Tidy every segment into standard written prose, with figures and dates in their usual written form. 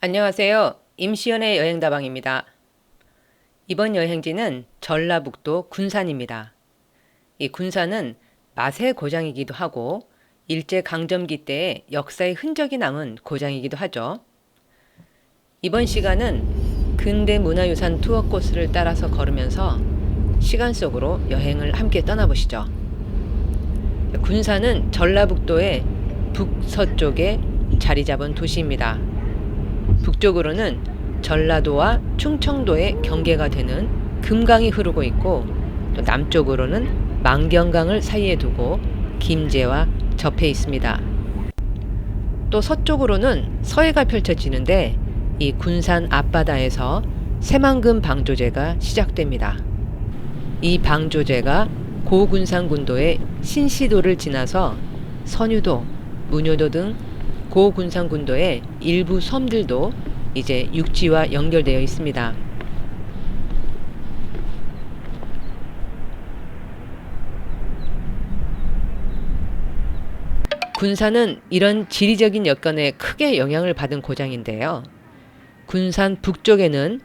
안녕하세요. 임시연의 여행다방입니다. 이번 여행지는 전라북도 군산입니다. 이 군산은 맛의 고장이기도 하고 일제강점기 때의 역사의 흔적이 남은 고장이기도 하죠. 이번 시간은 근대문화유산 투어 코스를 따라서 걸으면서 시간 속으로 여행을 함께 떠나보시죠. 군산은 전라북도의 북서쪽에 자리 잡은 도시입니다. 북쪽으로는 전라도와 충청도의 경계가 되는 금강이 흐르고 있고, 또 남쪽으로는 만경강을 사이에 두고 김제와 접해 있습니다. 또 서쪽으로는 서해가 펼쳐지는데 이 군산 앞바다에서 새만금 방조제가 시작됩니다. 이 방조제가 고군산군도의 신시도를 지나서 선유도, 문효도 등 고군산군도의 일부 섬들도 이제 육지와 연결되어 있습니다. 군산은 이런 지리적인 여건에 크게 영향을 받은 고장인데요. 군산 북쪽에는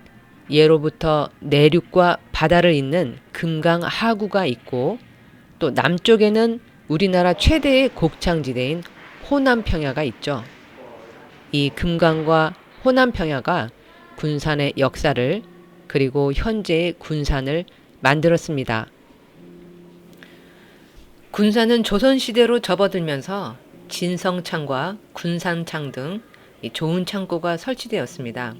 예로부터 내륙과 바다를 잇는 금강 하구가 있고, 또 남쪽에는 우리나라 최대의 곡창지대인 호남평야가 있죠. 이 금강과 호남평야가 군산의 역사를, 그리고 현재의 군산을 만들었습니다. 군산은 조선시대로 접어들면서 진성창과 군산창 등 좋은 창고가 설치되었습니다.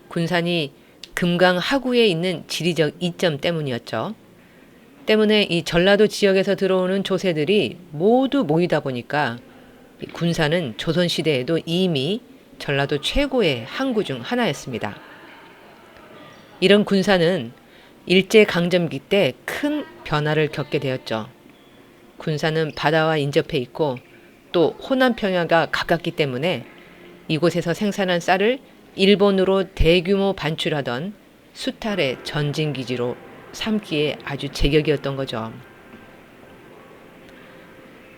군산이 금강 하구에 있는 지리적 이점 때문이었죠. 때문에 이 전라도 지역에서 들어오는 조세들이 모두 모이다 보니까 군산은 조선시대에도 이미 전라도 최고의 항구 중 하나였습니다. 이런 군산은 일제강점기 때 큰 변화를 겪게 되었죠. 군산은 바다와 인접해 있고 또 호남평야가 가깝기 때문에 이곳에서 생산한 쌀을 일본으로 대규모 반출하던 수탈의 전진기지로 삼기에 아주 제격이었던 거죠.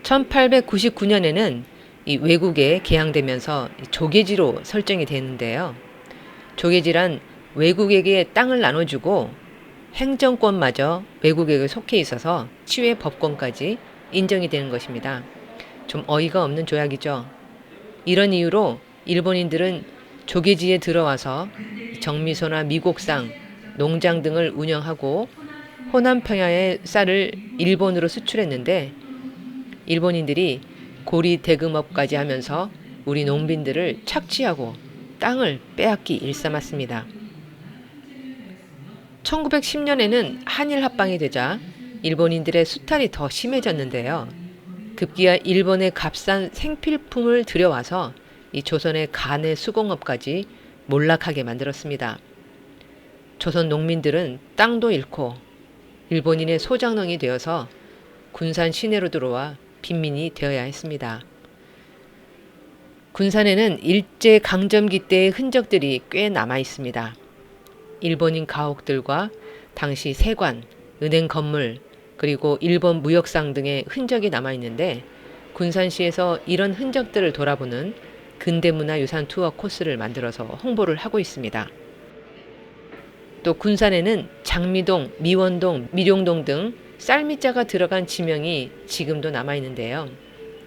1899년에는 이 외국에 개항되면서 조계지로 설정이 되는데요. 조계지란 외국에게 땅을 나눠주고 행정권마저 외국에게 속해 있어서 치외 법권까지 인정이 되는 것입니다. 좀 어이가 없는 조약이죠. 이런 이유로 일본인들은 조계지에 들어와서 정미소나 미곡상, 농장 등을 운영하고 호남평야의 쌀을 일본으로 수출했는데, 일본인들이 고리 대금업까지 하면서 우리 농민들을 착취하고 땅을 빼앗기 일삼았습니다. 1910년에는 한일 합방이 되자 일본인들의 수탈이 더 심해졌는데요. 급기야 일본의 값싼 생필품을 들여와서 이 조선의 간의 수공업까지 몰락하게 만들었습니다. 조선 농민들은 땅도 잃고 일본인의 소장농이 되어서 군산 시내로 들어와 빈민이 되어야 했습니다. 군산에는 일제강점기 때의 흔적들이 꽤 남아 있습니다. 일본인 가옥들과 당시 세관, 은행 건물, 그리고 일본 무역상 등의 흔적이 남아 있는데, 군산시에서 이런 흔적들을 돌아보는 근대문화유산 투어 코스를 만들어서 홍보를 하고 있습니다. 또 군산에는 장미동, 미원동, 미룡동 등 쌀미자가 들어간 지명이 지금도 남아 있는데요.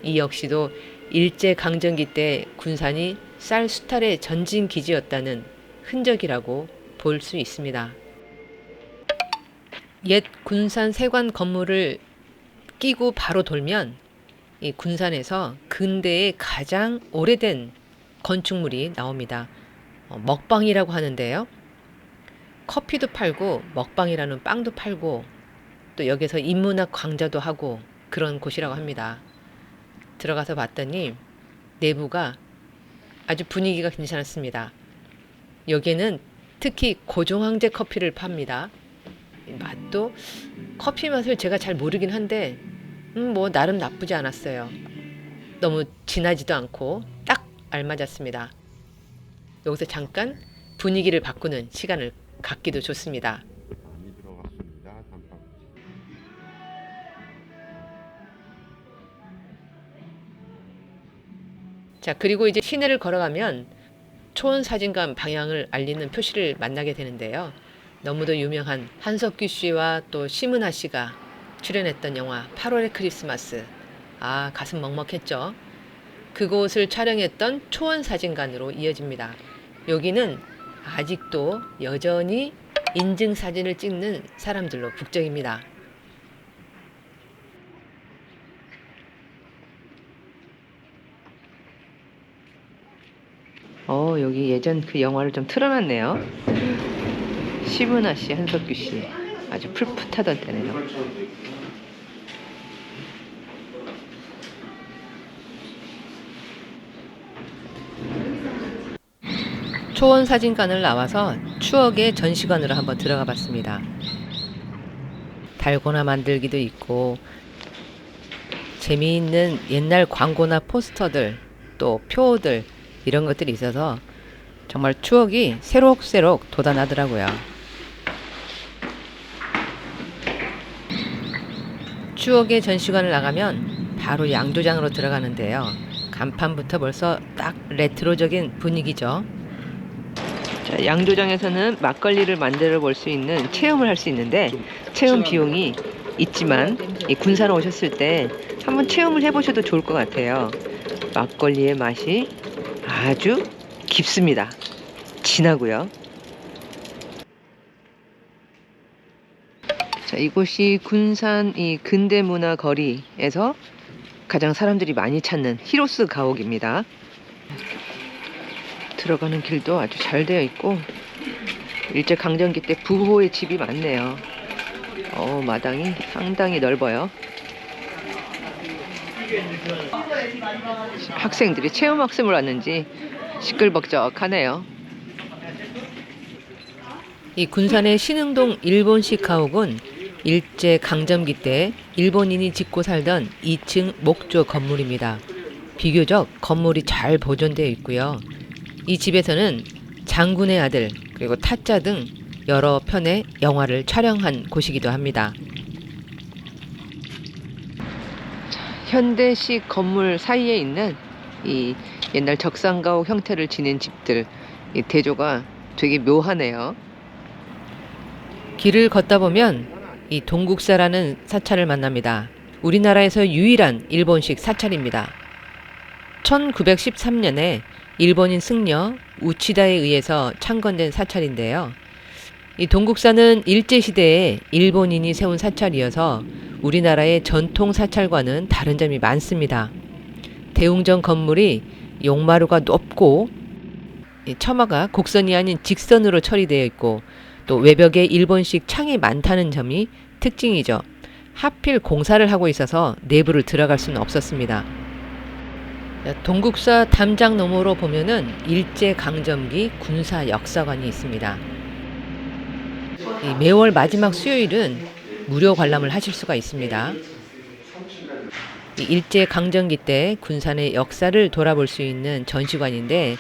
이 역시도 일제강점기 때 군산이 쌀 수탈의 전진 기지였다는 흔적이라고 볼 수 있습니다. 옛 군산 세관 건물을 끼고 바로 돌면 이 군산에서 근대의 가장 오래된 건축물이 나옵니다. 먹방이라고 하는데요. 커피도 팔고 먹방이라는 빵도 팔고 또 여기서 인문학 강좌도 하고 그런 곳이라고 합니다. 들어가서 봤더니 내부가 아주 분위기가 괜찮았습니다. 여기에는 특히 고종황제 커피를 팝니다. 맛도 커피 맛을 제가 잘 모르긴 한데 뭐 나름 나쁘지 않았어요. 너무 진하지도 않고 딱 알맞았습니다. 여기서 잠깐 분위기를 바꾸는 시간을 갖기도 좋습니다. 많이 들어갔습니다. 단팥. 자, 그리고 이제 시내를 걸어가면 초원 사진관 방향을 알리는 표시를 만나게 되는데요. 너무도 유명한 한석규 씨와 또 심은하 씨가 출연했던 영화 8월의 크리스마스. 아, 가슴 먹먹했죠. 그곳을 촬영했던 초원 사진관으로 이어집니다. 여기는 아직도 여전히 인증 사진을 찍는 사람들로 북적입니다. 여기 예전 그 영화를 좀 틀어놨네요. 심은하 씨, 한석규 씨 아주 풋풋하던 때네요. 초원 사진관을 나와서 추억의 전시관으로 한번 들어가 봤습니다. 달고나 만들기도 있고 재미있는 옛날 광고나 포스터들 또 표들 이런 것들이 있어서 정말 추억이 새록새록 돋아나더라고요. 추억의 전시관을 나가면 바로 양조장으로 들어가는데요. 간판부터 벌써 딱 레트로적인 분위기죠. 자, 양조장에서는 막걸리를 만들어 볼 수 있는 체험을 할 수 있는데 체험 비용이 있지만 이 군산에 오셨을 때 한번 체험을 해보셔도 좋을 것 같아요. 막걸리의 맛이 아주 깊습니다. 진하고요. 자, 이곳이 군산 이 근대문화 거리에서 가장 사람들이 많이 찾는 히로스 가옥입니다. 들어가는 길도 아주 잘 되어 있고 일제강점기 때 부호의 집이 많네요. 마당이 상당히 넓어요. 학생들이 체험학습을 왔는지 시끌벅적하네요. 이 군산의 신흥동 일본식 가옥은 일제강점기 때 일본인이 짓고 살던 2층 목조 건물입니다. 비교적 건물이 잘 보존되어 있고요. 이 집에서는 장군의 아들 그리고 타짜 등 여러 편의 영화를 촬영한 곳이기도 합니다. 현대식 건물 사이에 있는 이 옛날 적산가옥 형태를 지닌 집들, 이 대조가 되게 묘하네요. 길을 걷다 보면 이 동국사라는 사찰을 만납니다. 우리나라에서 유일한 일본식 사찰입니다. 1913년에 일본인 승려 우치다에 의해서 창건된 사찰인데요. 이 동국사는 일제시대에 일본인이 세운 사찰이어서 우리나라의 전통 사찰과는 다른 점이 많습니다. 대웅전 건물이 용마루가 높고 처마가 곡선이 아닌 직선으로 처리되어 있고 또 외벽에 일본식 창이 많다는 점이 특징이죠. 하필 공사를 하고 있어서 내부를 들어갈 수는 없었습니다. 동국사 담장 너머로 보면은 일제강점기 군사 역사관이 있습니다. 매월 마지막 수요일은 무료 관람을 하실 수가 있습니다. 일제강점기 때 군산의 역사를 돌아볼 수 있는 전시관인데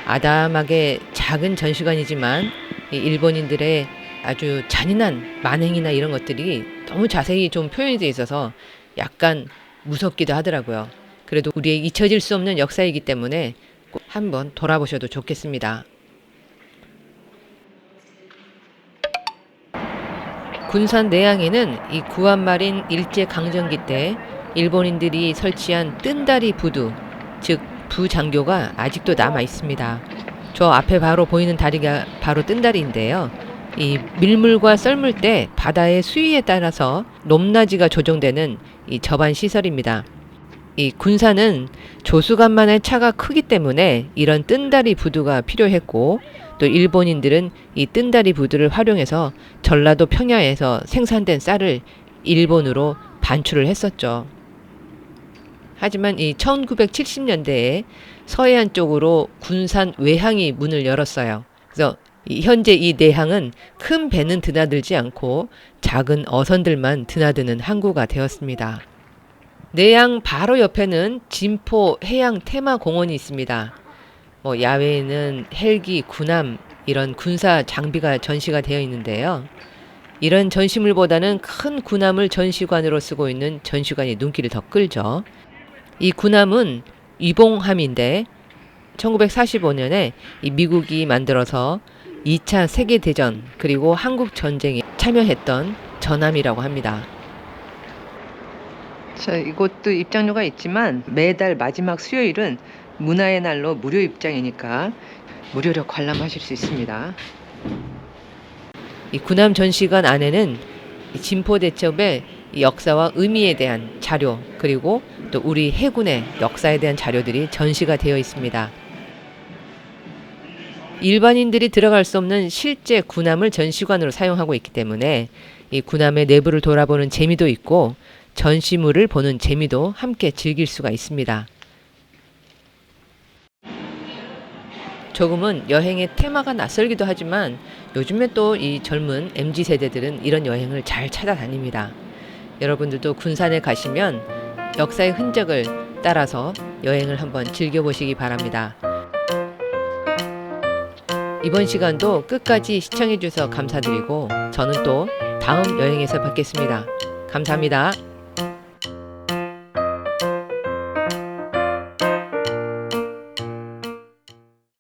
아담하게 작은 전시관이지만 일본인들의 아주 잔인한 만행이나 이런 것들이 너무 자세히 좀 표현이 되어 있어서 약간 무섭기도 하더라고요. 그래도 우리의 잊혀질 수 없는 역사이기 때문에 꼭 한번 돌아보셔도 좋겠습니다. 군산 내양에는 이 구한말인 일제강점기 때 일본인들이 설치한 뜬다리 부두, 즉 부장교가 아직도 남아 있습니다. 저 앞에 바로 보이는 다리가 바로 뜬다리인데요. 이 밀물과 썰물 때 바다의 수위에 따라서 높낮이가 조정되는 이 저반 시설입니다. 이 군산은 조수간만의 차가 크기 때문에 이런 뜬다리 부두가 필요했고 또 일본인들은 이 뜬다리 부두를 활용해서 전라도 평야에서 생산된 쌀을 일본으로 반출을 했었죠. 하지만 이 1970년대에 서해안 쪽으로 군산 외항이 문을 열었어요. 그래서 현재 이 내항은 큰 배는 드나들지 않고 작은 어선들만 드나드는 항구가 되었습니다. 내양 바로 옆에는 진포 해양 테마공원이 있습니다. 야외에는 헬기, 군함 이런 군사 장비가 전시가 되어 있는데요. 이런 전시물보다는 큰 군함을 전시관으로 쓰고 있는 전시관이 눈길을 더 끌죠. 이 군함은 위봉함인데 1945년에 이 미국이 만들어서 2차 세계대전 그리고 한국 전쟁에 참여했던 전함이라고 합니다. 자, 이곳도 입장료가 있지만 매달 마지막 수요일은 문화의 날로 무료 입장이니까 무료로 관람하실 수 있습니다. 이 군함 전시관 안에는 이 진포대첩의 역사와 의미에 대한 자료 그리고 또 우리 해군의 역사에 대한 자료들이 전시가 되어 있습니다. 일반인들이 들어갈 수 없는 실제 군함을 전시관으로 사용하고 있기 때문에 이 군함의 내부를 돌아보는 재미도 있고 전시물을 보는 재미도 함께 즐길 수가 있습니다. 조금은 여행의 테마가 낯설기도 하지만 요즘에 또 이 젊은 MZ세대들은 이런 여행을 잘 찾아다닙니다. 여러분들도 군산에 가시면 역사의 흔적을 따라서 여행을 한번 즐겨보시기 바랍니다. 이번 시간도 끝까지 시청해 주셔서 감사드리고 저는 또 다음 여행에서 뵙겠습니다. 감사합니다.